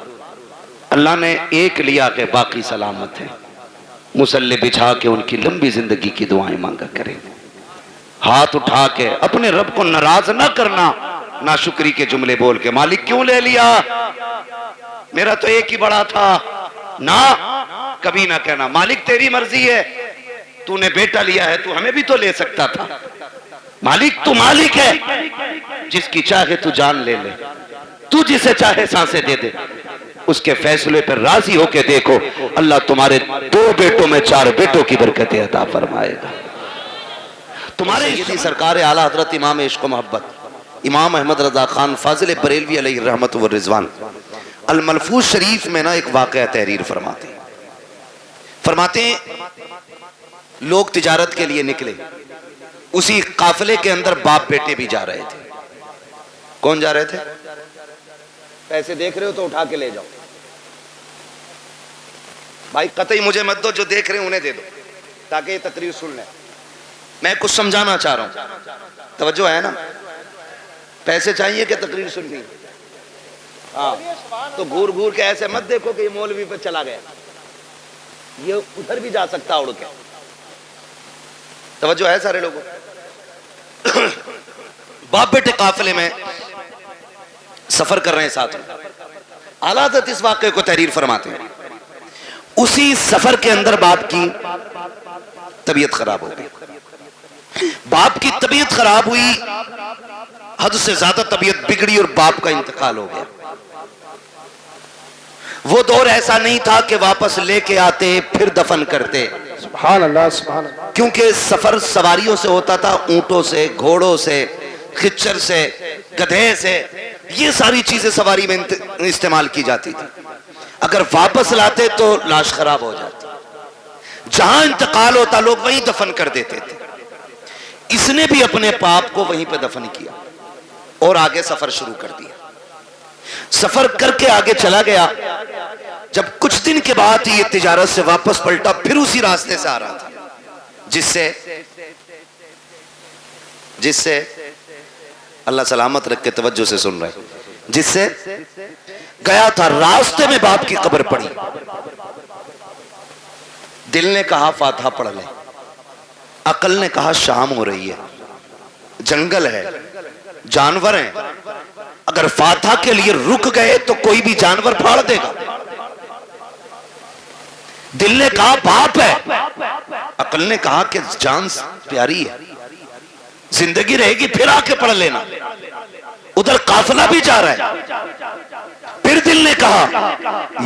اللہ نے ایک لیا کہ باقی سلامت ہے, مصلی بچھا کے ان کی لمبی زندگی کی دعائیں مانگا کریں. ہاتھ اٹھا کے اپنے رب کو ناراض نہ کرنا, ناشکری کے جملے بول کے مالک کیوں لے لیا, میرا تو ایک ہی بڑا تھا, نہ کبھی نہ کہنا مالک تیری مرضی ہے, تو نے بیٹا لیا ہے تو ہمیں بھی تو لے سکتا تھا. مالک تو مالک ہے, جس کی چاہے تو جان لے لے, تو جسے چاہے سانسیں دے دے, اس کے فیصلے پر راضی ہو کے دیکھو, اللہ تمہارے 2 بیٹوں میں 4 بیٹوں کی برکتیں عطا فرمائے گا. تمہارے اسی سرکار اعلیٰ حضرت امام عشق و محبت امام احمد رضا خان فاضل بریلوی علیہ الرحمت والرضوان, الملفوظ شریف میں نا ایک واقعہ تحریر فرماتے ہیں لوگ تجارت کے لیے نکلے، اسی قافلے کے اندر باپ بیٹے بھی جا رہے تھے۔ کون جا رہے تھے؟ پیسے دیکھ رہے ہو تو اٹھا کے لے جاؤ بھائی، قطعی مجھے مت دو، جو دیکھ رہے ہیں انہیں دے دو تاکہ یہ تقریر سن لیں۔ میں کچھ سمجھانا چاہ رہا ہوں، توجہ ہے نا؟ پیسے چاہیے کہ تقریر سن گئی؟ ہاں، تو گھور گھور کے ایسے مت دیکھو کہ یہ مولوی پہ چلا گیا، یہ ادھر بھی جا سکتا اڑ کے۔ توجہ ہے سارے لوگوں؟ باپ بیٹے قافلے میں سفر کر رہے ہیں ساتھ میں۔ اعلیٰ حضرت اس واقعے کو تحریر فرماتے ہیں، اسی سفر کے اندر باپ کی طبیعت خراب ہو گئی۔ باپ کی طبیعت خراب ہوئی، حد سے زیادہ طبیعت بگڑی اور باپ کا انتقال ہو گیا۔ وہ دور ایسا نہیں تھا کہ واپس لے کے آتے پھر دفن کرتے، سبحان اللہ سبحان اللہ، کیونکہ سفر سواریوں سے ہوتا تھا، اونٹوں سے، گھوڑوں سے، خچر سے، گدھے سے، یہ ساری چیزیں سواری میں استعمال کی جاتی تھی۔ اگر واپس لاتے تو لاش خراب ہو جاتی، جہاں انتقال ہوتا لوگ وہیں دفن کر دیتے تھے۔ اس نے بھی اپنے باپ کو وہیں پہ دفن کیا اور آگے سفر شروع کر دیا۔ سفر کر کے آگے چلا گیا، جب کچھ دن کے بعد یہ تجارت سے واپس پلٹا، پھر اسی راستے سے آ رہا تھا جس سے اللہ سلامت رکھ کے توجہ سے سن رہے، جس سے گیا تھا، راستے میں باپ کی قبر پڑی۔ دل نے کہا فاتحہ پڑھ لیں، عقل نے کہا شام ہو رہی ہے، جنگل ہے، جانور ہیں، اگر فاتحہ کے لیے رک گئے تو کوئی بھی جانور پھاڑ دے گا۔ دل نے کہا باپ ہے، عقل نے کہا کہ جان پیاری ہے، زندگی رہے گی پھر آ کے پڑھ لینا، ادھر قافلہ بھی جا رہا ہے۔ پھر دل نے کہا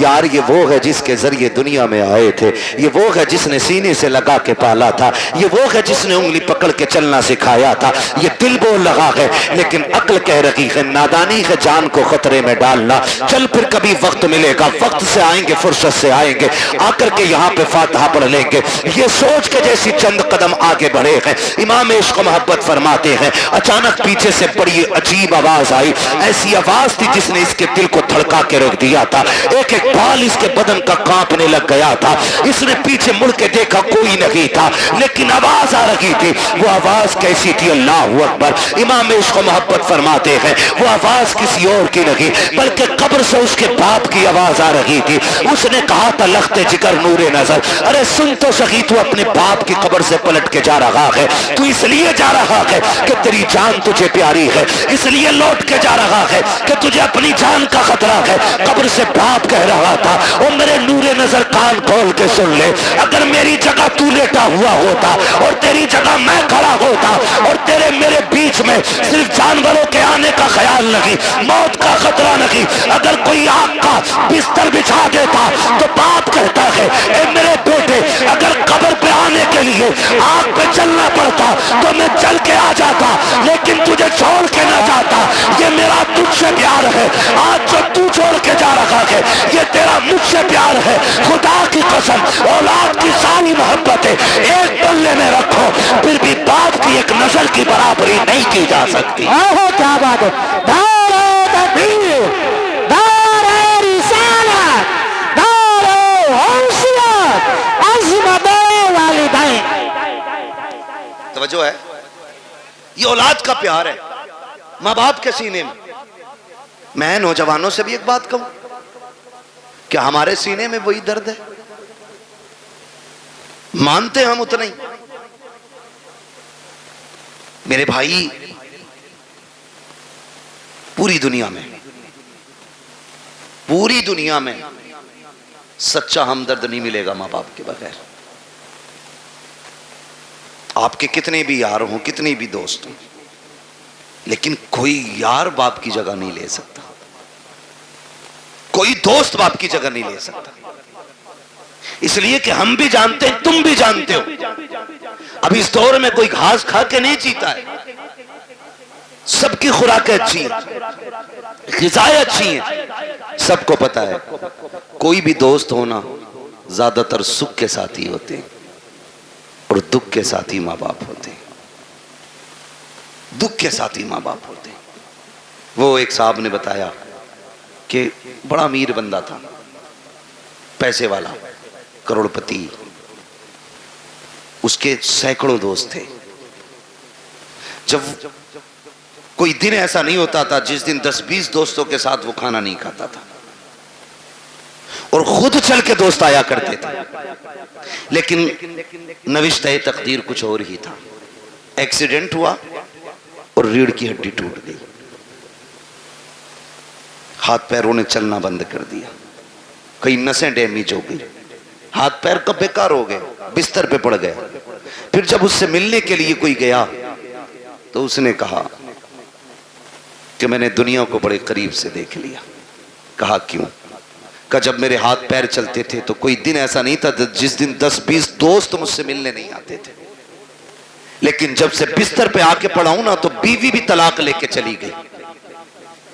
یار یہ وہ ہے جس کے ذریعے دنیا میں آئے تھے، یہ وہ ہے جس نے سینے سے لگا کے پالا تھا، یہ وہ ہے جس نے انگلی پکڑ کے چلنا سکھایا تھا۔ یہ دل بول لگا ہے، لیکن عقل کہہ رہی ہے نادانی ہے جان کو خطرے میں ڈالنا، چل پھر کبھی وقت ملے گا، وقت سے آئیں گے، فرصت سے آئیں گے، آ کر کے یہاں پہ فاتحہ پڑھ لیں گے۔ یہ سوچ کے جیسی چند قدم آگے بڑھے ہیں، امام عشق و محبت فرماتے ہیں اچانک پیچھے سے بڑی عجیب آواز آئی، ایسی آواز تھی جس نے اس کے دل کو دھڑکا کے رکھ دیا تھا، ایک ایک بال اس کے بدن کا کانپنے لگ گیا تھا۔ اس نے پیچھے مڑ کے دیکھا، کوئی نہیں تھا، لیکن آواز آ رہی تھی۔ وہ آواز کیسی تھی؟ اللہ اکبر! امام عشق و محبت فرماتے ہیں وہ آواز کسی اور کی نہیں بلکہ قبر سے اس کے باپ کی آواز آ رہی تھی۔ اس نے کہا تھا لخت جگر نور نظر، ارے سن تو سخی، تو اپنے باپ کی قبر سے پلٹ کے جا رہا ہے، تو اس لیے جا رہا ہے کہ تیری جان تجھے پیاری ہے، اس لیے لوٹ کے جا رہا ہے کہ تجھے اپنی جان کا خطرہ ہے۔ قبر سے باپ کہہ رہا تھا او میرے نور نظر کان کھول کے سن لے، اگر میری جگہ تو لیٹا ہوا ہوتا اور تیری جگہ میں کھڑا ہوتا اور تیرے میرے بیچ میں صرف جانوروں کے آنے کا خیال نہیں، موت کا خطرہ نہیں، اگر کوئی آگ کا بستر بچھا دیتا تو باپ کہتا ہے اے میرے بیٹے اگر قبر پہ آنے کے لیے آگ پہ چلنا پڑتا تو میں چل کے آ جاتا، لیکن تجھے چھوڑ کے نہ جاتا، یہ میرا تجھ سے پیار ہے، آج جو تو چھوڑ کے جا رہا ہے یہ تیرا مجھ سے پیار ہے، خدا کی قسم اولاد کی ساری محبتیں ایک پلے میں رکھو، پھر بھی باپ کی ایک نسل کی برابری نہیں کی جا سکتی۔ آہو کیا بات ہے، دار تکبیر، دار رسالت، دار حیثیت، عظمت والدین۔ توجہ ہے، یہ اولاد کا پیار ہے ماں باپ کے سینے میں۔ میں نوجوانوں سے بھی ایک بات کہوں کہ ہمارے سینے میں وہی درد ہے، مانتے ہم اتنا ہی۔ میرے بھائی پوری دنیا میں سچا ہمدرد نہیں ملے گا ماں باپ کے بغیر۔ آپ کے کتنے بھی یار ہوں، کتنے بھی دوست ہوں، لیکن کوئی یار باپ کی جگہ نہیں لے سکتا، کوئی دوست باپ کی جگہ نہیں لے سکتا، اس لیے کہ ہم بھی جانتے ہیں، تم بھی جانتے ہو، اب اس دور میں کوئی گھاس کھا کے نہیں جیتا ہے، سب کی خوراک اچھی ہے، غذائیں اچھی ہیں، سب کو پتا ہے. کوئی بھی دوست ہونا زیادہ تر سکھ کے ساتھی ہوتے ہیں اور دکھ کے ساتھی ماں باپ ہوتے ہیں. دکھ کے ساتھی ماں باپ ہوتے ہیں. وہ ایک صاحب نے بتایا کہ بڑا امیر بندہ تھا، پیسے والا، کروڑ پتی، اس کے سینکڑوں دوست تھے. جب کوئی دن ایسا نہیں ہوتا تھا جس دن 10-20 دوستوں کے ساتھ وہ کھانا نہیں کھاتا تھا، اور خود چل کے دوست آیا کرتے تھے. لیکن نوشتہ تقدیر کچھ اور ہی تھا. ایکسیڈنٹ ہوا اور ریڑھ کی ہڈی ٹوٹ گئی، ہاتھ پیروں نے چلنا بند کر دیا، کئی نسیں ڈیمیج ہو گئی، ہاتھ پیر کب بیکار ہو گئے، بستر پہ پڑ گئے. پھر جب اس سے ملنے کے لیے کوئی گیا تو اس نے کہا کہ میں نے دنیا کو بڑے قریب سے دیکھ لیا. کہا کیوں؟ کہ جب میرے ہاتھ پیر چلتے تھے تو کوئی دن ایسا نہیں تھا جس دن 10-20 دوست مجھ سے ملنے نہیں آتے تھے، لیکن جب سے بستر پہ آ کے پڑا ہوں نا تو بیوی بھی طلاق لے کے چلی گئی.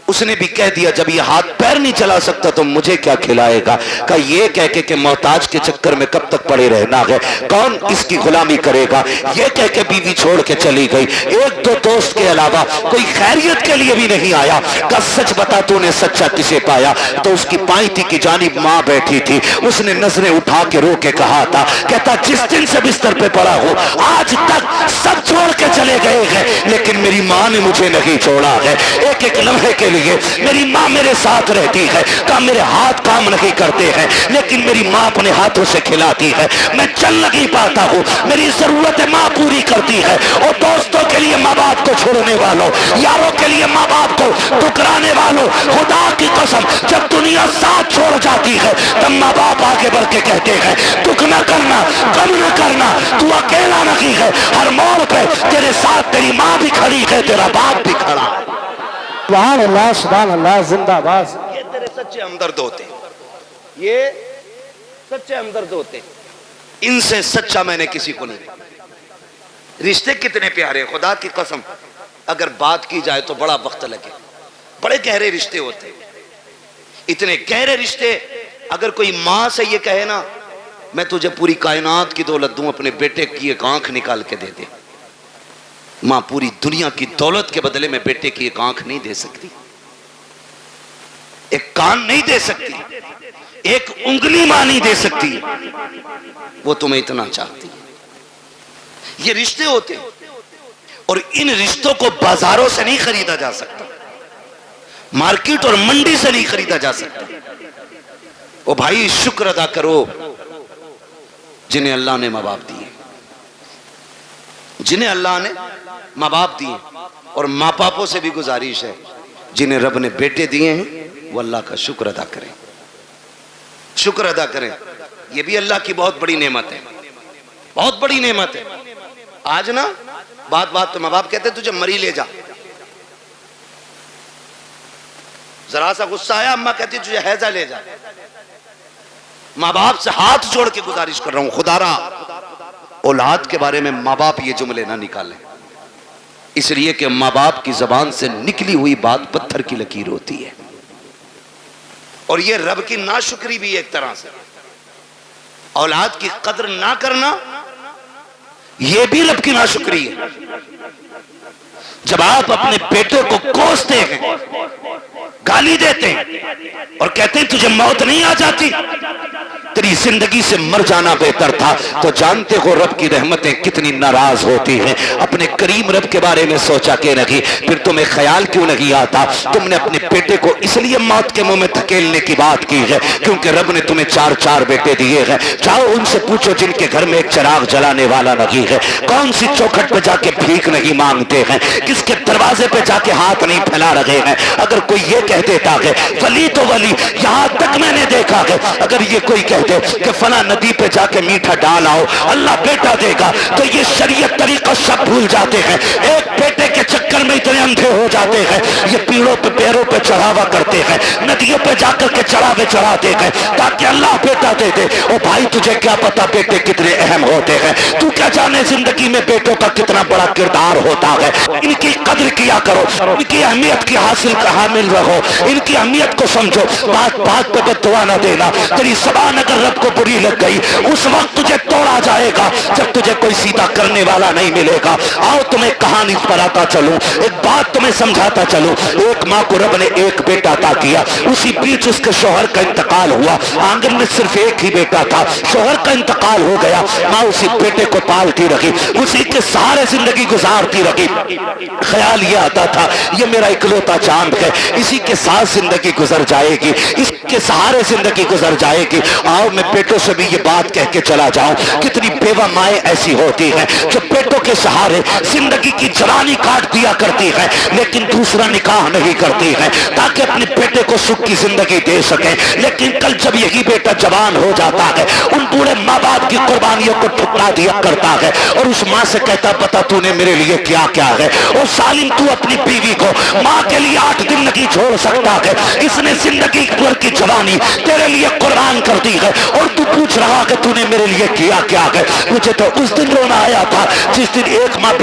اس نے بھی کہہ دیا جب یہ ہاتھ پیر نہیں چلا سکتا تو مجھے کیا کھلائے گا. کہ یہ کہہ کے کہ محتاج کے چکر میں کب تک پڑے رہنا ہے، کون اس کی غلامی کرے گا. یہ کہہ کے بیوی چھوڑ کے چلی گئی. ایک دو دوست کے علاوہ کوئی خیریت کے لیے بھی نہیں آیا. کہ سچ بتا تو نے سچا کسے پایا؟ تو اس کی پائیتی کی جانب ماں بیٹھی تھی. اس نے نظریں اٹھا کے رو کے کہا تھا، کہتا جس دن سے بستر پہ پڑا ہو آج تک سب چھوڑ کے چلے گئے ہیں لیکن میری ماں نے مجھے نہیں چھوڑا ہے. ایک ایک لمحے کے لیے میری ماں میرے ساتھ رہتی ہے. کہ میرے ہاتھ کام نہیں کرتے ہیں لیکن میری ماں اپنے ہاتھوں سے کھلاتی ہے. میں چل نہیں پاتا ہوں، میری ضرورت ماں پوری کرتی ہے. اور دوستوں کے لیے ماں باپ کو چھوڑنے والوں، یاروں کے لیے ماں باپ کو ٹکرانے والوں، خدا کی قسم جب دنیا ساتھ چھوڑ جاتی ہے تب ماں باپ آگے بڑھ کے کہتے ہیں دکھ نہ کرنا، غم نہ کرنا، تو اکیلا نہیں ہے. ہر موڑ پہ تیرے ساتھ تیری ماں بھی کھڑی ہے، تیرا باپ بھی کھڑا ہے. سبحان اللہ سبحان اللہ، زندہ باد. یہ تیرے سچے ہمدرد ہوتے، یہ سچے ہمدرد ہوتے. ان سے سچا میں نے کسی کو نہیں. رشتے کتنے پیارے، خدا کی قسم اگر بات کی جائے تو بڑا وقت لگے. بڑے گہرے رشتے ہوتے، اتنے گہرے رشتے. اگر کوئی ماں سے یہ کہے نا میں تجھے پوری کائنات کی دولت دوں، اپنے بیٹے کی ایک آنکھ نکال کے دے دے. ماں پوری دنیا کی دولت کے بدلے میں بیٹے کی ایک آنکھ نہیں دے سکتی، ایک کان نہیں دے سکتی، ایک انگلی ماں نہیں دے سکتی. وہ تمہیں اتنا چاہتی ہے. یہ رشتے ہوتے اور ان رشتوں کو بازاروں سے نہیں خریدا جا سکتا، مارکیٹ اور منڈی سے نہیں خریدا جا سکتا. او بھائی شکر ادا کرو جنہیں اللہ نے ماں باپ دیے، جنہیں اللہ نے ماں باپ دیے. اور ماں باپوں سے بھی گزارش ہے جنہیں رب نے بیٹے دیے ہیں وہ اللہ کا شکر ادا کریں، شکر ادا کریں. یہ بھی اللہ کی بہت بڑی نعمت ہے، بہت بڑی نعمت ہے. آج نا بات تو ماں باپ کہتے تجھے مری لے جا، ذرا سا غصہ آیا اماں کہتی تجھے حیضہ لے جا. ماں باپ سے ہاتھ جوڑ کے گزارش کر رہا ہوں خدا را اولاد کے بارے میں ماں باپ یہ جملے نہ نکالیں، اس لیے کہ ماں باپ کی زبان سے نکلی ہوئی بات پتھر کی لکیر ہوتی ہے. اور یہ رب کی ناشکری بھی ایک طرح سے، اولاد کی قدر نہ کرنا یہ بھی رب کی ناشکری ہے. جب آپ اپنے بیٹے کو کوستے ہیں، گالی دیتے ہیں اور کہتے ہیں تجھے موت نہیں آ جاتی، تیری زندگی سے مر جانا بہتر تھا، تو جانتے ہو رب کی رحمتیں کتنی ناراض ہوتی ہیں. اپنے کریم رب کے بارے میں سوچا کہ نہیں، پھر تمہیں خیال کیوں نہیں آتا تم نے اپنے بیٹے کو اس لیے موت کے منہ میں دھکیلنے کی بات کی ہے کیونکہ رب نے تمہیں 4 بیٹے دیے ہیں. جاؤ ان سے پوچھو جن کے گھر میں ایک چراغ جلانے والا نہیں ہے، کون سی چوکھٹ پہ جا کے بھیک نہیں مانگتے ہیں، کس کے دروازے پہ جا کے ہاتھ نہیں پھیلا رہے ہیں. اگر کوئی یہ کہہ دیتا ہے ولی تو ولی، یہاں تک میں نے دیکھا ہے اگر یہ کوئی کہہ مجھے کہ فلاں ندی پہ جا کے میٹھا ڈال آؤ، اللہ بیٹا دے گا، تو یہ شریعت طریقہ سب بھول جاتے ہیں، ایک بیٹے کے چکر میں اتنے اندھے ہو جاتے ہیں، یہ پیڑوں پہ پیروں پہ چڑھاوا کرتے ہیں، ندیوں پہ جا کر کے چڑھاوے چڑھاتے ہیں تاکہ اللہ بیٹا دے دے۔ او بھائی تجھے کیا پتا بیٹے کتنے اہم ہوتے ہیں، تو کیا جانے زندگی میں بیٹوں کا کتنا بڑا کردار ہوتا ہے۔ ان کی قدر کیا کرو، ان کی اہمیت کی حامل رہو، ان کی اہمیت کو سمجھو، بات بات پہ بد دعا نہ دینا۔ تیری زبان اگر رب کو بری لگ گئی اس وقت تجھے توڑا جائے گا جب تجھے کوئی سیدھا کرنے والا نہیں ملے گا۔ آؤ تمہیں کہانی پر آتا چلوں، ایک بات تمہیں سمجھاتا چلوں۔ ایک ماں کو رب نے ایک بیٹا عطا کیا، اسی بیچ اس کے شوہر کا انتقال ہوا، آنگن میں صرف ایک ہی بیٹا تھا، شوہر کا انتقال ہو گیا، ماں اسی بیٹے کو پالتی رہی، اسی کے سہارے زندگی گزارتی رہی۔ خیال یہ آتا تھا یہ میرا اکلوتا چاند ہے، اسی کے ساتھ زندگی گزر جائے گی، اس کے سہارے زندگی گزر جائے گی۔ آؤ میں بیٹوں سے بھی یہ بات کہہ کے چلا جاؤں، کتنی بیوہ مائیں ایسی ہوتی ہیں جو بیٹوں کے سہارے زندگی کی جوانی کاٹ دیا کرتی ہے لیکن دوسرا نکاح نہیں کرتی ہے تاکہ اپنے بیٹے کو سکھ کی زندگی دے سکیں، لیکن کل جب یہی بیٹا جوان ہو جاتا ہے ان بوڑھے ماں باپ کی قربانیوں کو ٹھکرا دیا کرتا ہے اور اس ماں سے کہتا پتا تو نے میرے لیے کیا کیا ہے۔ اور ظالم تو اپنی بیوی کو ماں کے لیے 8 دن نہیں چھوڑ سکتا ہے، اس نے زندگی بھر کی جوانی تیرے لیے قربان کر دی ہے اور تو پوچھ رہا کہ تو نے میرے لیے کیا کیا ہے۔ مجھے تو اس دن رونا آیا تھا جس دن ایک ماں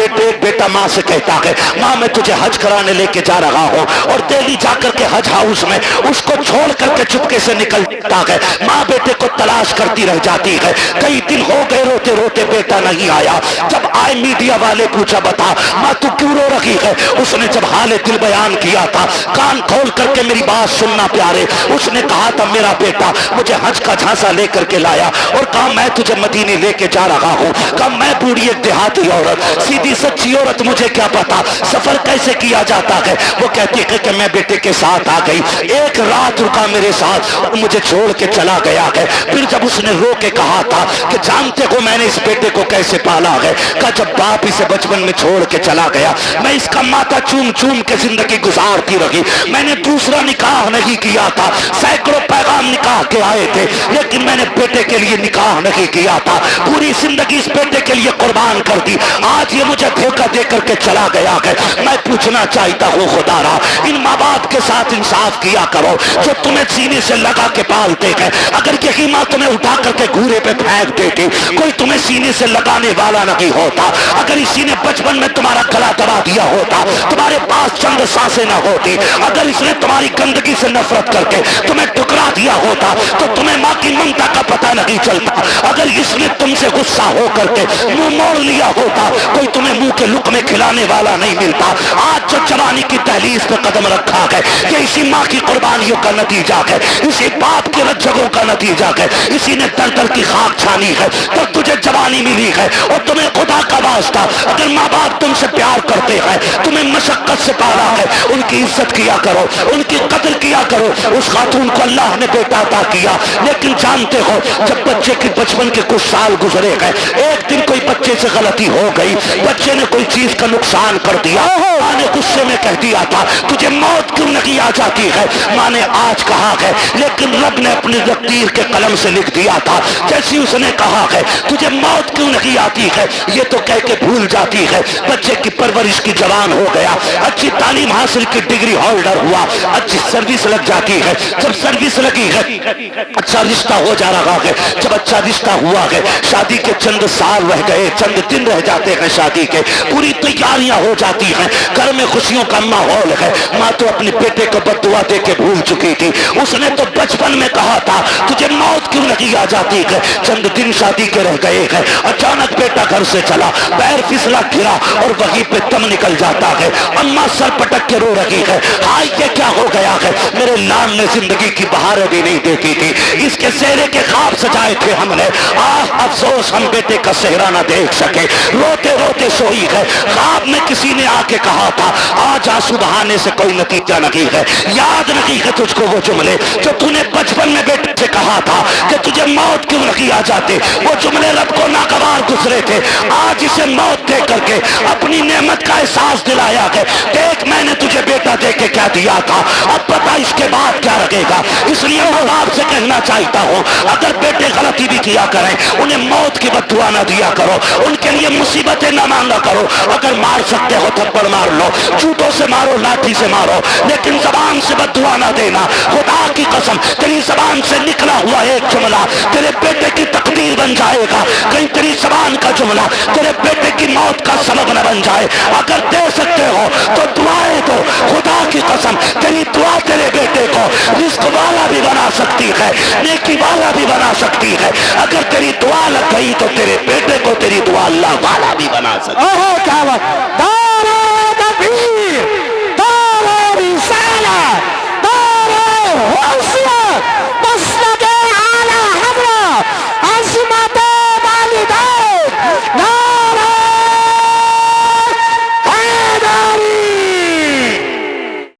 بیٹا ماں سے کہتا ہے ماں میں تجھے حج کرانے لے کے جا رہا ہوں، اور دہلی جا کر کے حج ہاؤس میں اس کو چھوڑ کر کے چپکے سے نکل جاتا ہے، ماں بیٹے کو تلاش کرتی رہ جاتی ہے، کئی دن ہو گئے روتے روتے بیٹا نہیں آیا، جب آئے میڈیا والے پوچھا بتا ماں تو کیوں رو رہی ہے، اس نے جب حال دل بیان کیا تھا کان کھول کر کے میری بات سننا پیارے، اس نے کہا تھا میرا بیٹا مجھے حج کا جھانسا لے کر کے لایا اور کہا میں تجھے مدینے لے کے جا رہا ہوں، کہا میں بوڑھی ایک دیہاتی عورت سیدھی سچی عورت مجھے کیا پتا سفر کیسے کیا جاتا ہے، وہ کہتی ہے کہ میں بیٹے کے ساتھ آ گئی، ایک رات رکا میرے ساتھ اور مجھے چھوڑ کے چلا گیا ہے۔ پھر جب اس نے رو کے کہا تھا کہ جانتے ہو میں نے اس بیٹے کو کیسے پالا ہے، کہا جب باپ اسے بچپن میں چھوڑ کے چلا گیا میں اس کا ماتھا چوم چوم کے زندگی گزارتی رہی، میں نے دوسرا نکاح نہیں کیا تھا، سینکڑوں پیغام نکاح کے آئے تھے لیکن میں نے بیٹے کے لیے نکاح نہیں کیا تھا، پوری زندگی اس بیٹے کے لیے قربان کر دی، آج یہ مجھے دھوکہ دے کر کے چلا گیا ہے۔ میں پوچھنا چاہتا ہوں خدا را ان ماں باپ کے ساتھ انصاف کیا کرو جو تمہیں سینے سے لگا کے پالتے ہیں، اگر یہی ماں تمہیں اٹھا کر کے گھورے پہ پھینک دیتی کوئی تمہیں سینے سے لگانے والا نہیں ہوتا، اگر اسی نے بچپن میں تمہارا گلا دبا دیا ہوتا تمہارے پاس چند سانسیں نہ ہوتی، اگر اس نے تمہاری گندگی سے نفرت کر کے تمہیں ٹکرا دیا ہوتا تو تمہیں ماں کی ممتا کا پتہ نہیں چلتا، اگر اس نے تم سے غصہ ہو کر کے منہ موڑ لیا ہوتا کوئی تمہیں منہ کے لقمے کھلانے والا نہیں ملتا۔ آج جو جوانی کی دہلیز پہ قدم رکھا ہے یہ اسی ماں کی قربانیوں کا نتیجہ ہے، اسی باپ کے رجگوں کا نتیجہ ہے، اسی نے در در کی خاک چھانی ہے تو تجھے جوانی ملی ہے، اور تمہیں خدا کا واسطہ اگر ماں باپ تم سے پیار کرتے ہیں تمہیں مشقت سے پالا ہے ان کی عزت کیا کرو، ان کی قدر کیا کرو۔ اس خاتون کو اللہ نے بیٹا عطا کیا لیکن جانتے ہو جب بچے کے بچپن کے کچھ سال گزرے گئے ایک دن کوئی بچے سے غلطی ہو گئی، بچے نے کوئی چیز کا نقصان کر دیا، ماں نے غصے میں کہہ دیا تھا تجھے موت کیوں نہیں آ جاتی ہے، ماں نے آج کہا ہے لیکن رب نے اپنی تقدیر کے قلم سے لکھ دیا تھا جیسی اس نے کہا ہے تجھے موت کیوں نہیں آتی ہے، یہ تو کہہ کے بھول جاتی ہے۔ بچے کی پرورش کی جوان ہو گیا، اچھی تعلیم حاصل کی ڈگری ہولڈر ہوا، اچھی سروس لگ جاتی ہے، جب سروس لگی ہے اچھا رشتہ ہو جا رہا ہے، جب اچھا رشتہ ہوا ہے شادی کے چند سال رہ گئے، چند دن رہ جاتے ہیں شادی کے، پوری تیاریاں ہو جاتی ہیں، گھر میں خوشیوں کا ماحول ہے، ماں تو اپنے بیٹے کو بد دعا دے کے بھول چکی تھی، اس نے تو بچپن میں کہا تھا تجھے موت کیوں نہیں آ جاتی ہے، چند دن شادی کے رہ گئے ہیں، اچانک بیٹا گھر سے چلا، پیر پھسلا گرا اور وہیں پہ دم نکل جاتا ہے، اماں سر پٹک کے رو رہی ہے، ہائے یہ کیا ہو گیا ہے، میرے لال نے زندگی کی بہاریں بھی نہیں دیکھی تھی، اس کے سہرے کے خواب سجائے تھے ہم نے، افسوس ہم بیٹے کا چہرہ نہ دیکھ سکے، روتے روتے سوئی ہے، خواب میں کسی نے آ کے کہا تھا آج آنسو بہانے سے کوئی نتیجہ نہیں ہے، یاد نہیں ہے تجھ کو وہ جملے جو تو نے بچپن میں بیٹے سے کہا تھا کہ تجھے کہ موت کیوں نہیں آ جاتے؟ وہ جملے رب کو ناگوار گزرے تھے، آج اسے موت دے کر کے اپنی نعمت کا احساس دلایا ہے۔ دیکھ میں نے تجھے بیٹا دے کے کیا دیا تھا، اب پتا اس کے بعد کیا رہے گا۔ اس لیے ماں باپ سے کہنا چاہتا ہوں، اگر بیٹے غلطی بھی کیا کریں انہیں موت کی بد دعا نہ دیا کرو، ان کے لیے مصیبتیں نہ مانگا کرو۔ اگر مار سکتے ہو تھپڑ مار لو، جوتوں سے مارو، لاٹھی سے مارو، لیکن زبان سے بد دعا نہ دینا۔ خدا کی قسم تیری زبان سے نکلا ہوا ایک جملہ تیرے بیٹے کی تقدیر بن جائے گا، کہیں تیری زبان کا جملہ تیرے بیٹے کی موت کا سبب نہ بن جائے۔ اگر دے سکتے ہو تو دعائیں دو، خدا کی قسم تیری دعا تیرے بیٹے کو رزق والا بھی بنا سکتی ہے، نیکی والا بھی بنا سکتی ہے۔ اگر تیری دعا لگ گئی تو تیرے بیٹے کو تیری دعا اللہ والا بھی بنا سکتی ہے۔ کیا بات